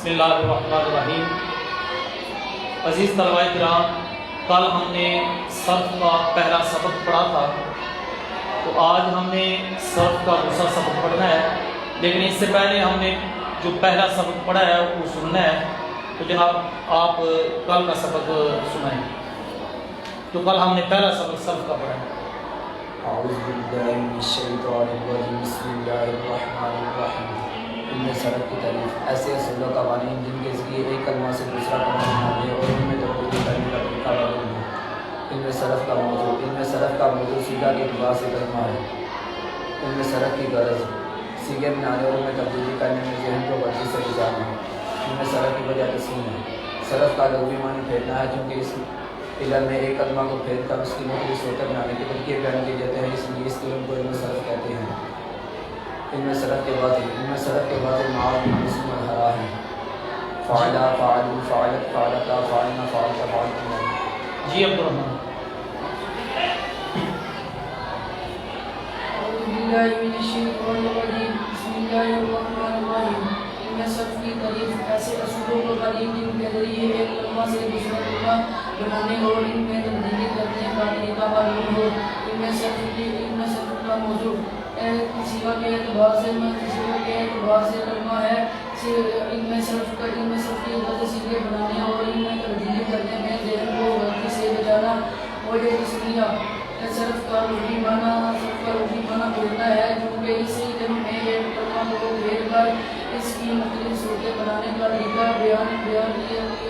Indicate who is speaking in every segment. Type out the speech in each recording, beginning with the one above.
Speaker 1: بسم اللہ الرحمن الرحیم۔ عزیز طلباء کرام، کل ہم نے صرف کا پہلا سبق پڑھا تھا، تو آج ہم نے صرف کا دوسرا سبق پڑھنا ہے، لیکن اس سے پہلے ہم نے جو پہلا سبق پڑھا ہے وہ سننا ہے۔ تو جناب آپ کل کا سبق سنائیں۔ تو کل ہم نے پہلا سبق صرف کا پڑھا ہے۔
Speaker 2: اعوذ باللہ من الشیطان الرجیم، بسم اللہ الرحمن الرحیم۔ ان میں صرف کی تعریف ایسے اصول و قوانین جن کے ذریعے ایک کلمہ سے دوسرا کلمہ بنانے اور ان میں تبدیلی کرنے کا طریقہ معلوم ہے۔ ان میں صرف کا موضوع صیغہ کے اعتبار سے کلمہ ہے۔ ان میں صرف کی غرض صیغے بنانے اور ان میں تبدیلی کرنے میں ذہن کو ورزش سے گزارنا ہے۔ ان میں صرف کی وجہ تسلیم ہے۔ صرف کا لغوی معنی پھیرنا ہے، چونکہ اس علم میں ایک کلمہ کو پھیر کر اس کی مختلف صورتیں بنانے کے طریقے بیان کیے جاتے ہیں، اس لیے اس علم کو علم صرف کہتے ہیں۔ ان میں صرف کے واضح معاذ اسم مرحلہ ہے۔ فعل، فاعل، فعلت، فعلتا، فعلنا، فعلت، فعلتم۔
Speaker 1: جی عبد الرحمن۔
Speaker 3: اعوذ باللہ من الشیطان الرجیم، بسم اللہ الرحمن الرحیم۔ ان میں صرف کی تعریف ایسے اصولوں کو قوانین جن کے ذریعے ایک کلمہ سے دوسرا کلمہ بنانے اور ان میں تبدیلی کرنے کا طریقہ معلوم ہو۔ ان میں صرف کا موضوع صیغہ کے اعتبار سے کلمہ ہے۔ ان میں صرف کی غرض صیغے بنانے اور ان میں تبدیلی کرنے میں ذہن کو غلطی سے بچانا اور یہ تسمیہ۔ صرف کا لغوی معنی بولنا ہے، کیونکہ اس علم میں ایک کلمہ کو پھیر کر اس کی مختلف صورتیں بنانے کا طریقہ بیان کیا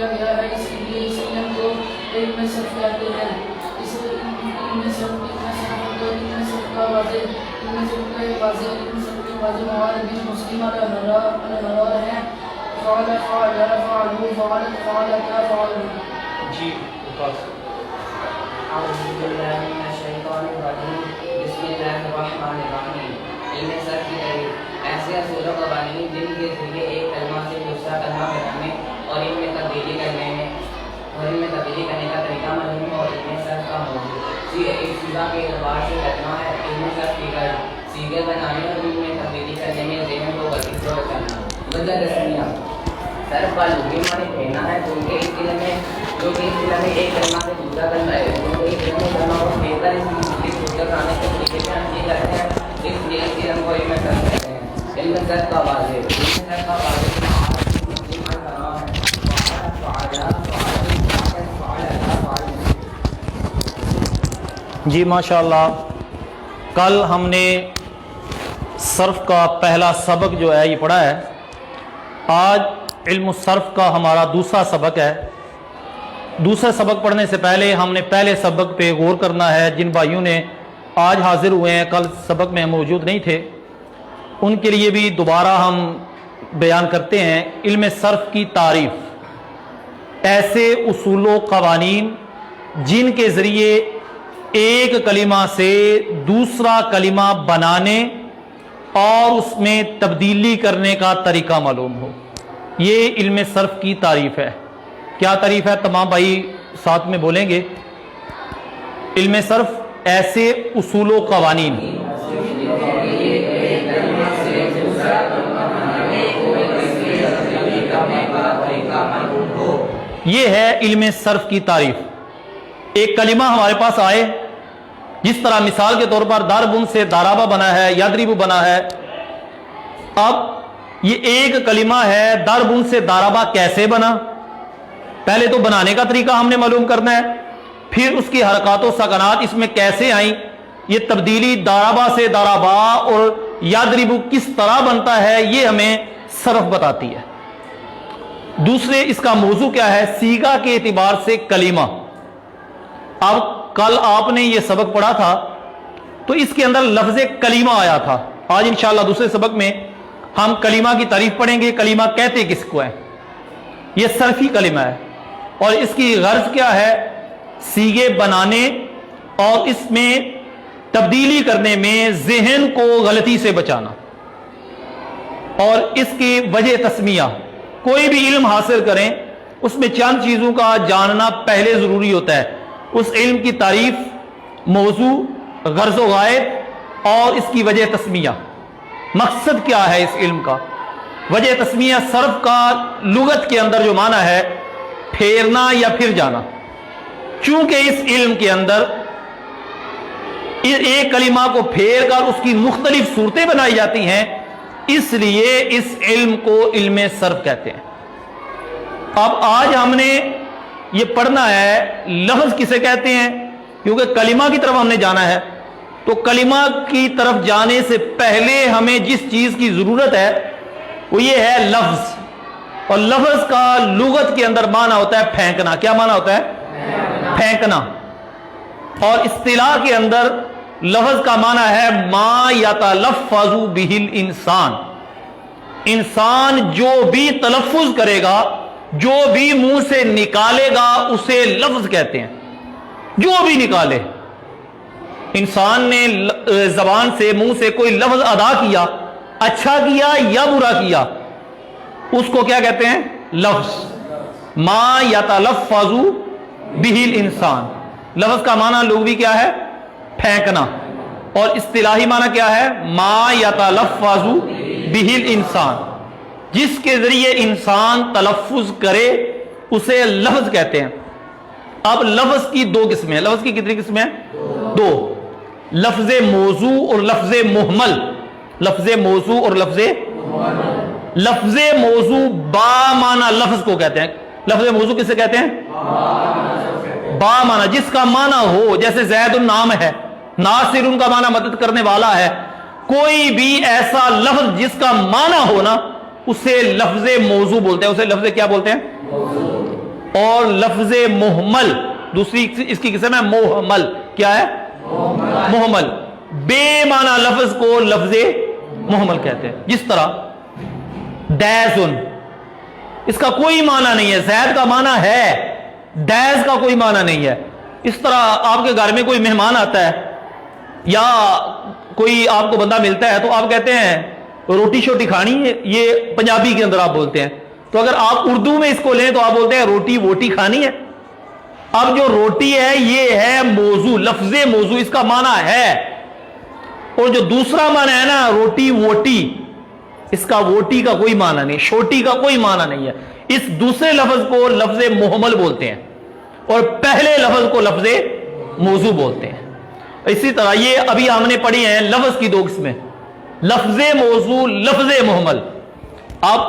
Speaker 3: گیا ہے، اس لیے اس علم کو علم صرف کہتے ہیں۔ اس علم میں صرف کا واضح مواد بھی مسلم الحرار ہیں۔ فعل، فعل، فعلوا، فعلت، فعلتا، فعلوا۔
Speaker 1: جی وقاص۔
Speaker 4: اعوذ باللہ من الشیطان الرجیم، بسم اللہ الرحمن الرحیم۔ علم صرف کی تعریف ایسے اصول و قوانین جن کے ذریعے ایک کلمہ سے دوسرا کلمہ بنانے اور ان میں تبدیلی کرنے کا طریقہ معلوم ہے۔ اور علم صرف کا موضوع ایک صیغہ کے اعتبار سے کلمہ ہے۔ علم صرف کی غرض صیغے بنانے اور ان میں تبدیلی کرنے میں ذہن کو غلطی سے بچانا۔ وجہ تسمیہ صرف کا لغوی معنی پھیرنا ہے، کیونکہ اس علم میں ایک کلمہ سے دوسرا کلمہ ہے، کیونکہ اس علم میں کلمہ کو پھیر کر اس کی مختلف صورتیں بنانے کے طریقے بیان کیے جاتے ہیں، اس لیے اس علم کو علم صرف کہتے ہیں۔ علم صرف کا واضح
Speaker 1: جی ماشاء اللہ، کل ہم نے صرف کا پہلا سبق جو ہے یہ پڑھا ہے۔ آج علم الصرف کا ہمارا دوسرا سبق ہے۔ دوسرے سبق پڑھنے سے پہلے ہم نے پہلے سبق پہ غور کرنا ہے۔ جن بھائیوں نے آج حاضر ہوئے ہیں، کل سبق میں موجود نہیں تھے، ان کے لیے بھی دوبارہ ہم بیان کرتے ہیں۔ علم صرف کی تعریف ایسے اصول و قوانین جن کے ذریعے ایک کلمہ سے دوسرا کلمہ بنانے اور اس میں تبدیلی کرنے کا طریقہ معلوم ہو، یہ علم صرف کی تعریف ہے۔ کیا تعریف ہے؟ تمام بھائی ساتھ میں بولیں گے۔ علم صرف ایسے اصول و قوانین یہ ہے علم صرف کی تعریف۔ ایک کلمہ ہمارے پاس آئے، جس طرح مثال کے طور پر داربن سے دارابا بنا ہے، یادریب بنا ہے۔ اب یہ ایک کلمہ ہے، داربن سے دارابا کیسے بنا؟ پہلے تو بنانے کا طریقہ ہم نے معلوم کرنا ہے، پھر اس کی حرکات و سکنات اس میں کیسے آئیں، یہ تبدیلی دارابا سے دارابا اور یادریب کس طرح بنتا ہے، یہ ہمیں صرف بتاتی ہے۔ دوسرے اس کا موضوع کیا ہے؟ صیغہ کے اعتبار سے کلمہ۔ اب کل آپ نے یہ سبق پڑھا تھا تو اس کے اندر لفظ کلمہ آیا تھا۔ آج انشاءاللہ دوسرے سبق میں ہم کلمہ کی تعریف پڑھیں گے۔ کلمہ کہتے کس کو ہے؟ یہ صرفی کلمہ ہے، اور اس کی غرض کیا ہے؟ صیغے بنانے اور اس میں تبدیلی کرنے میں ذہن کو غلطی سے بچانا، اور اس کی وجہ تسمیہ۔ کوئی بھی علم حاصل کریں اس میں چند چیزوں کا جاننا پہلے ضروری ہوتا ہے۔ اس علم کی تعریف، موضوع، غرض و غائب اور اس کی وجہ تسمیہ۔ مقصد کیا ہے اس علم کا؟ وجہ تسمیہ صرف کا لغت کے اندر جو معنی ہے پھیرنا یا پھر جانا، چونکہ اس علم کے اندر ایک کلمہ کو پھیر کر اس کی مختلف صورتیں بنائی جاتی ہیں، اس لیے اس علم کو علم صرف کہتے ہیں۔ اب آج ہم نے یہ پڑھنا ہے لفظ کسے کہتے ہیں، کیونکہ کلمہ کی طرف ہم نے جانا ہے، تو کلمہ کی طرف جانے سے پہلے ہمیں جس چیز کی ضرورت ہے وہ یہ ہے لفظ، اور لفظ کا لغت کے اندر معنی ہوتا ہے پھینکنا۔ کیا معنی ہوتا ہے؟ پھینکنا۔ اور اصطلاح کے اندر لفظ کا معنی ہے ما یتلفظ بہ الانسان، انسان جو بھی تلفظ کرے گا، جو بھی منہ سے نکالے گا اسے لفظ کہتے ہیں۔ جو بھی نکالے، انسان نے زبان سے منہ سے کوئی لفظ ادا کیا، اچھا کیا یا برا کیا، اس کو کیا کہتے ہیں؟ لفظ۔ ما یتلفظ بہ الانسان، لفظ کا معنی لغوی کیا ہے؟ پھینکنا، اور اصطلاحی معنی کیا ہے؟ ما یتلفظ بہ الانسان، جس کے ذریعے انسان تلفظ کرے اسے لفظ کہتے ہیں۔ اب لفظ کی دو قسمیں ہیں۔ لفظ کی کتنی قسمیں ہیں؟ دو، لفظ موضوع اور لفظ محمل۔ لفظ موضوع اور لفظ موضوع با معنی لفظ کو کہتے ہیں۔ لفظ موضوع کسے کہتے ہیں؟ با معنی، جس کا معنی ہو، جیسے زید النام ہے، ناصر ان کا معنی مدد کرنے والا ہے، کوئی بھی ایسا لفظ جس کا معنی ہو نا، اسے لفظ موضوع بولتے ہیں، اسے لفظ کیا بولتے ہیں؟ اور لفظ محمل دوسری اس کی قسم ہے محمل۔ کیا ہے؟ محمل۔ بے معنی لفظ کو لفظ محمل کہتے ہیں۔ جس طرح دیزن، اس کا کوئی معنی نہیں ہے، زید کا معنی ہے، دیز کا کوئی معنی نہیں ہے۔ اس طرح آپ کے گھر میں کوئی مہمان آتا ہے یا کوئی آپ کو بندہ ملتا ہے تو آپ کہتے ہیں روٹی شوٹی کھانی ہے، یہ پنجابی کے اندر آپ بولتے ہیں۔ تو اگر آپ اردو میں اس کو لیں تو آپ بولتے ہیں روٹی ووٹی کھانی ہے۔ اب جو روٹی ہے یہ ہے موضوع، لفظ موضوع، اس کا معنی ہے، اور جو دوسرا معنی ہے نا روٹی ووٹی، اس کا ووٹی کا کوئی معنی نہیں، شوٹی کا کوئی معنی نہیں ہے۔ اس دوسرے لفظ کو لفظ محمل بولتے ہیں اور پہلے لفظ کو لفظ موضوع بولتے ہیں۔ اسی طرح یہ ابھی ہم نے پڑھی ہیں لفظ کی دو قسمیں، لفظ موضوع، لفظ محمل۔ اب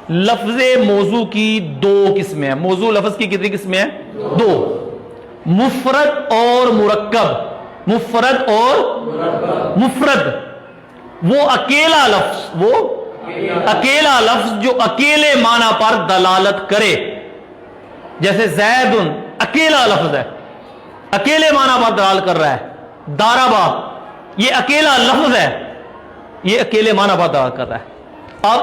Speaker 1: لفظ موضوع کی دو قسمیں ہیں۔ موضوع لفظ کی کتنی قسمیں ہیں؟ دو، مفرد اور مرکب۔ مفرد اور مفرد، وہ اکیلا لفظ، وہ اکیلا لفظ جو اکیلے معنی پر دلالت کرے، جیسے زید اکیلا لفظ ہے، اکیلے معنی پر دلالت کر رہا ہے۔ داربا، یہ اکیلا لفظ ہے، یہ اکیلے معنی پر دلالت کر رہا ہے۔ اب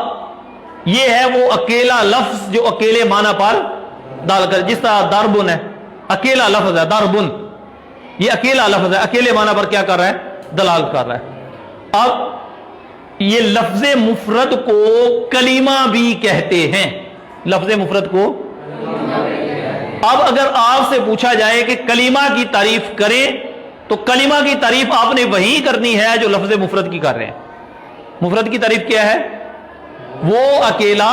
Speaker 1: یہ ہے وہ اکیلا لفظ جو اکیلے معنی پر دلالت کر، جس طرح دربن ہے، اکیلا لفظ ہے، دربن یہ اکیلا لفظ ہے، اکیلے معنی پر کیا کر رہا ہے؟ دلالت کر رہا ہے۔ اب یہ لفظ مفرد کو کلمہ بھی کہتے ہیں، لفظ مفرد کو۔ اب اگر آپ سے پوچھا جائے کہ کلمہ کی تعریف کریں تو کلمہ کی تعریف آپ نے وہی کرنی ہے جو لفظ مفرد کی کر رہے ہیں۔ مفرد کی تعریف کیا ہے؟ وہ اکیلا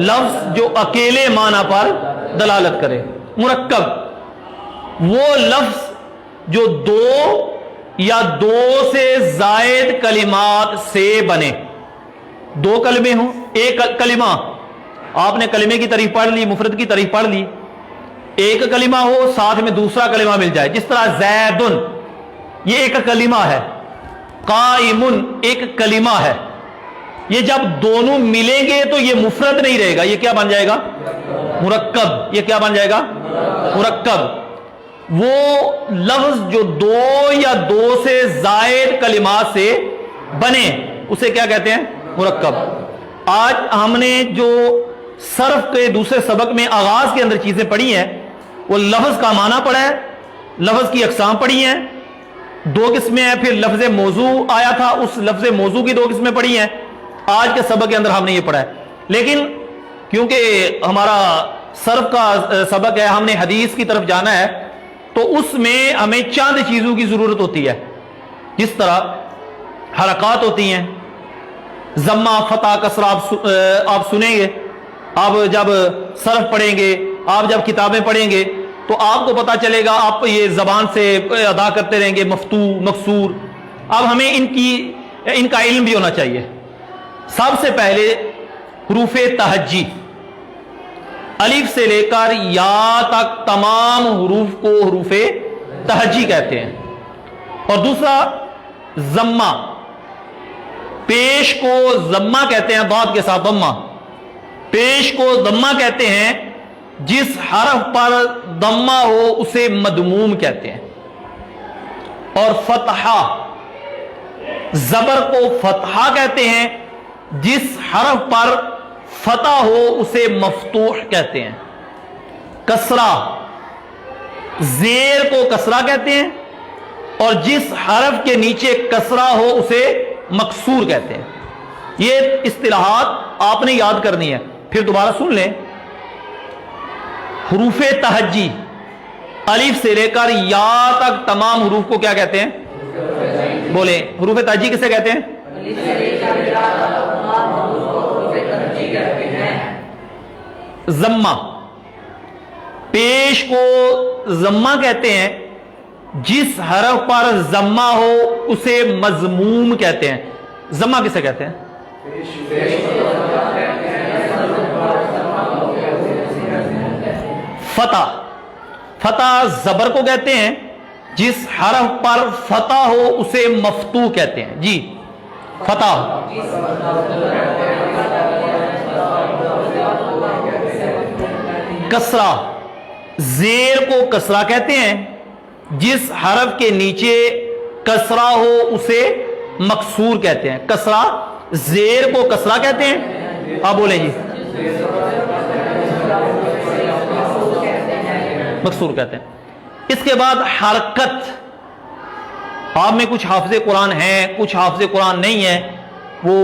Speaker 1: لفظ جو اکیلے معنی پر دلالت کرے۔ مرکب، وہ لفظ جو دو یا دو سے زائد کلمات سے بنے۔ دو کلمے ہوں، ایک کلمہ، آپ نے کلمے کی تعریف پڑھ لی، مفرد کی تعریف پڑھ لی، ایک کلمہ ہو ساتھ میں دوسرا کلمہ مل جائے، جس طرح زیدن یہ ایک کلمہ ہے، قائمن ایک کلمہ ہے، یہ جب دونوں ملیں گے تو یہ مفرد نہیں رہے گا، یہ کیا بن جائے گا؟ مرکب۔ یہ کیا بن جائے گا؟ مرکب۔ وہ لفظ جو دو یا دو سے زائد کلمات سے بنے اسے کیا کہتے ہیں؟ مرکب۔ آج ہم نے جو صرف کے دوسرے سبق میں آغاز کے اندر چیزیں پڑھی ہیں وہ لفظ کا معنی پڑھا ہے، لفظ کی اقسام پڑھی ہیں، دو قسمیں ہیں، پھر لفظ موضوع آیا تھا، اس لفظ موضوع کی دو قسمیں پڑھی ہیں۔ آج کے سبق کے اندر ہم نے یہ پڑھا ہے، لیکن کیونکہ ہمارا صرف کا سبق ہے، ہم نے حدیث کی طرف جانا ہے، تو اس میں ہمیں چند چیزوں کی ضرورت ہوتی ہے، جس طرح حرکات ہوتی ہیں، ضمہ فتح کسرہ آپ سنیں گے، آپ جب صرف پڑھیں گے، آپ جب کتابیں پڑھیں گے تو آپ کو پتا چلے گا، آپ یہ زبان سے ادا کرتے رہیں گے مفتوح مکسور۔ اب ہمیں ان کا علم بھی ہونا چاہیے۔ سب سے پہلے حروف تہجی، الف سے لے کر یا تک تمام حروف کو حروف تہجی کہتے ہیں۔ اور دوسرا ضمہ، پیش کو ضمہ کہتے ہیں، ضاد کے ساتھ ضمہ، پیش کو ضمہ کہتے ہیں، جس حرف پر ضمہ ہو اسے مدموم کہتے ہیں۔ اور فتحہ، زبر کو فتحہ کہتے ہیں، جس حرف پر فتح ہو اسے مفتوح کہتے ہیں۔ کسرہ، زیر کو کسرہ کہتے ہیں، اور جس حرف کے نیچے کسرہ ہو اسے مکسور کہتے ہیں۔ یہ اصطلاحات آپ نے یاد کرنی ہے، پھر دوبارہ سن لیں۔ حروف تہجی، الف سے لے کر یا تک تمام حروف کو کیا کہتے ہیں؟ بولیں، حروف تہجی کسے کہتے ہیں؟ ضمہ، پیش کو ضمہ کہتے ہیں، جس حرف پر ضمہ ہو اسے مضموم کہتے ہیں۔ ضمہ کسے کہتے ہیں؟ فتح، فتح زبر کو کہتے ہیں، جس حرف پر فتح ہو اسے مفتوح کہتے ہیں۔ جی فتح، کسرہ، زیر کو کسرہ کہتے ہیں، جس حرف کے نیچے کسرہ ہو اسے مکسور کہتے ہیں۔ کسرہ، زیر کو کسرہ کہتے ہیں، آپ بولیں جی، مکسور کہتے ہیں۔ اس کے بعد حرکت، آپ میں کچھ حافظ قرآن ہیں، کچھ حافظ قرآن نہیں ہیں، وہ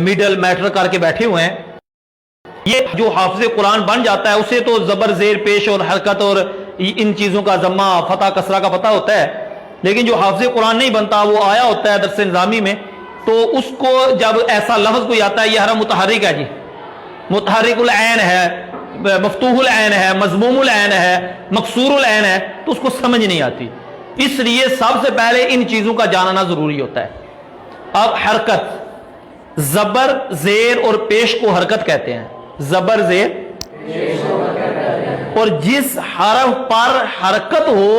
Speaker 1: میڈل میٹر کر کے بیٹھے ہوئے ہیں۔ یہ جو حافظ قرآن بن جاتا ہے اسے تو زبر زیر پیش اور حرکت اور ان چیزوں کا ضمہ فتح کسرہ کا پتہ ہوتا ہے، لیکن جو حافظ قرآن نہیں بنتا وہ آیا ہوتا ہے درس نظامی میں، تو اس کو جب ایسا لفظ کوئی آتا ہے، یہ حرف متحرک ہے جی، متحرک العین ہے، مفتوح العین ہے، مضموم العین ہے، مکسور العین ہے، تو اس کو سمجھ نہیں آتی۔ اس لیے سب سے پہلے ان چیزوں کا جاننا ضروری ہوتا ہے۔ اب حرکت، زبر زیر اور پیش کو حرکت کہتے ہیں، زبر زیر، اور جس حرف پر حرکت ہو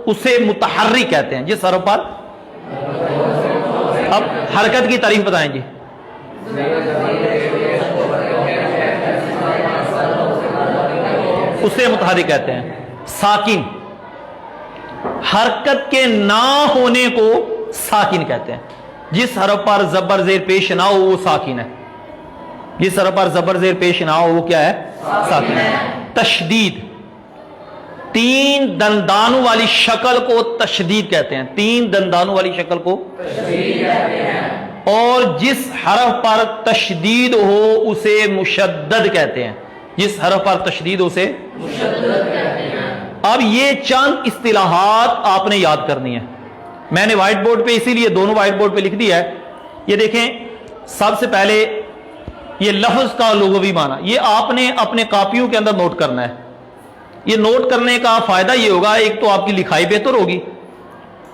Speaker 1: اسے متحرک کہتے ہیں، جس حرف پر۔ اب حرکت کی تعریف بتائیں جی۔ اسے متحرک کہتے ہیں۔ ساکن، حرکت کے نہ ہونے کو ساکن کہتے ہیں، جس حرف پر زبر زیر پیش نہ ہو وہ ساکن ہے، جس حرف پر زبر زیر پیش نہ ہو وہ کیا ہے؟ ساکن ہے۔ تشدید، تین دندانوں والی شکل کو تشدید کہتے ہیں، تین دندانوں والی شکل کو تشدید کہتے ہیں، اور جس حرف پر تشدید ہو اسے مشدد کہتے ہیں، جس حرف پر تشدید ہو اسے مشدد کہتے ہیں۔ اب یہ چند اصطلاحات آپ نے یاد کرنی ہے، میں نے وائٹ بورڈ پہ اسی لیے دونوں وائٹ بورڈ پہ لکھ دیا ہے۔ یہ دیکھیں، سب سے پہلے یہ لفظ کا لغوی معنی، یہ آپ نے اپنے کاپیوں کے اندر نوٹ کرنا ہے۔ یہ نوٹ کرنے کا فائدہ یہ ہوگا، ایک تو آپ کی لکھائی بہتر ہوگی،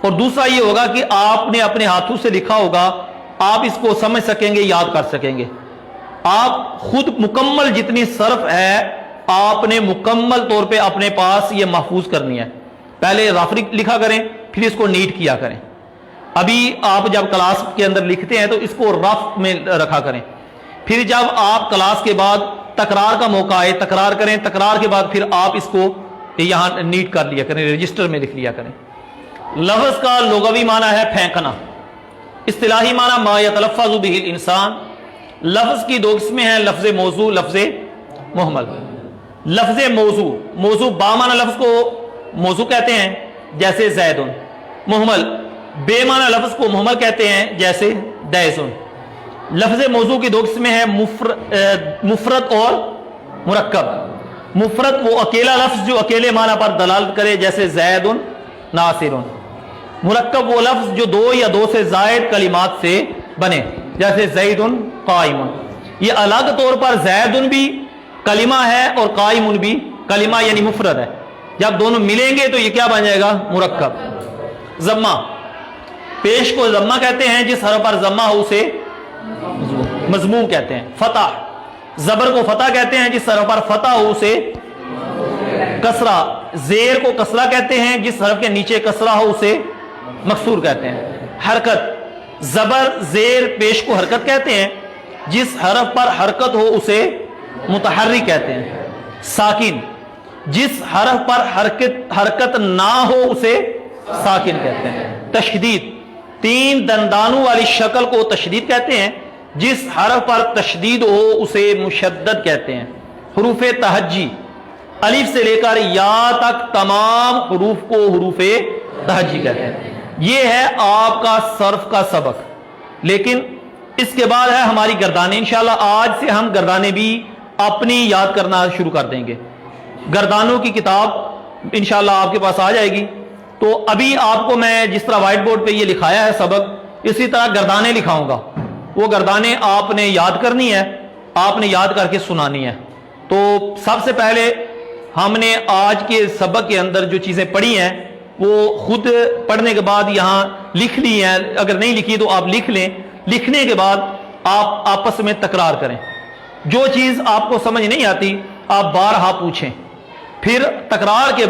Speaker 1: اور دوسرا یہ ہوگا کہ آپ نے اپنے ہاتھوں سے لکھا ہوگا، آپ اس کو سمجھ سکیں گے، یاد کر سکیں گے۔ آپ خود مکمل جتنی صرف ہے آپ نے مکمل طور پہ اپنے پاس یہ محفوظ کرنی ہے۔ پہلے رف لکھا کریں، پھر اس کو نیٹ کیا کریں۔ ابھی آپ جب کلاس کے اندر لکھتے ہیں تو اس کو رف میں رکھا کریں، پھر جب آپ کلاس کے بعد تکرار کا موقع آئے تکرار کریں، تکرار کے بعد پھر آپ اس کو یہاں نیٹ کر لیا کریں، رجسٹر میں لکھ لیا کریں۔ لفظ کا لغوی معنی ہے پھینکنا، اصطلاحی معنی ما یتلفظ بہ الانسان۔ لفظ کی دو قسمیں ہیں، لفظ موضوع، لفظ محمل۔ لفظ موضوع، موضوع با معنی لفظ کو موضوع کہتے ہیں جیسے زیدن، محمل بے معنی لفظ کو محمل کہتے ہیں جیسے دیسن۔ لفظ موضوع کی دو قسمیں ہیں، مفرد اور مرکب۔ مفرد وہ اکیلا لفظ جو اکیلے معنی پر دلالت کرے جیسے زیدن، ناصر۔ مرکب وہ لفظ جو دو یا دو سے زائد کلمات سے بنے جیسے زیدن قائمن، یہ الگ طور پر زیدن بھی کلمہ ہے اور قائمن بھی کلمہ یعنی مفرد ہے، جب دونوں ملیں گے تو یہ کیا بن جائے گا؟ مرکب۔ ضمہ، پیش کو ضمہ کہتے ہیں، جس حرف پر ضمہ ہو اسے مضموم کہتے ہیں۔ فتح، زبر کو فتح کہتے ہیں، جس حرف پر فتح ہو اسے کسرہ۔ زیر کو کسرہ کہتے ہیں، جس حرف کے نیچے کسرہ ہو اسے مکسور کہتے ہیں۔ حرکت، زبر زیر پیش کو حرکت کہتے ہیں، جس حرف پر حرکت ہو اسے متحرک کہتے ہیں۔ ساکن، جس حرف پر حرکت نہ ہو اسے ساکن کہتے ہیں۔ تشدید، تین دندانوں والی شکل کو تشدید کہتے ہیں، جس حرف پر تشدید ہو اسے مشدد کہتے ہیں۔ حروف تہجی، الف سے لے کر یا تک تمام حروف کو حروف تہجی کہتے ہیں۔ یہ ہے آپ کا صرف کا سبق، لیکن اس کے بعد ہے ہماری گردانیں۔ انشاءاللہ آج سے ہم گردانیں بھی اپنی یاد کرنا شروع کر دیں گے۔ گردانوں کی کتاب انشاءاللہ آپ کے پاس آ جائے گی، تو ابھی آپ کو میں جس طرح وائٹ بورڈ پہ یہ لکھایا ہے سبق، اسی طرح گردانیں لکھاؤں گا۔ وہ گردانیں آپ نے یاد کرنی ہے، آپ نے یاد کر کے سنانی ہے۔ تو سب سے پہلے ہم نے آج کے سبق کے اندر جو چیزیں پڑھی ہیں وہ خود پڑھنے کے بعد یہاں لکھ لی ہیں، اگر نہیں لکھی تو آپ لکھ لیں۔ لکھنے کے بعد آپ آپس میں تکرار کریں، جو چیز آپ کو سمجھ نہیں آتی آپ بارہا پوچھیں، پھر تکرار کے بعد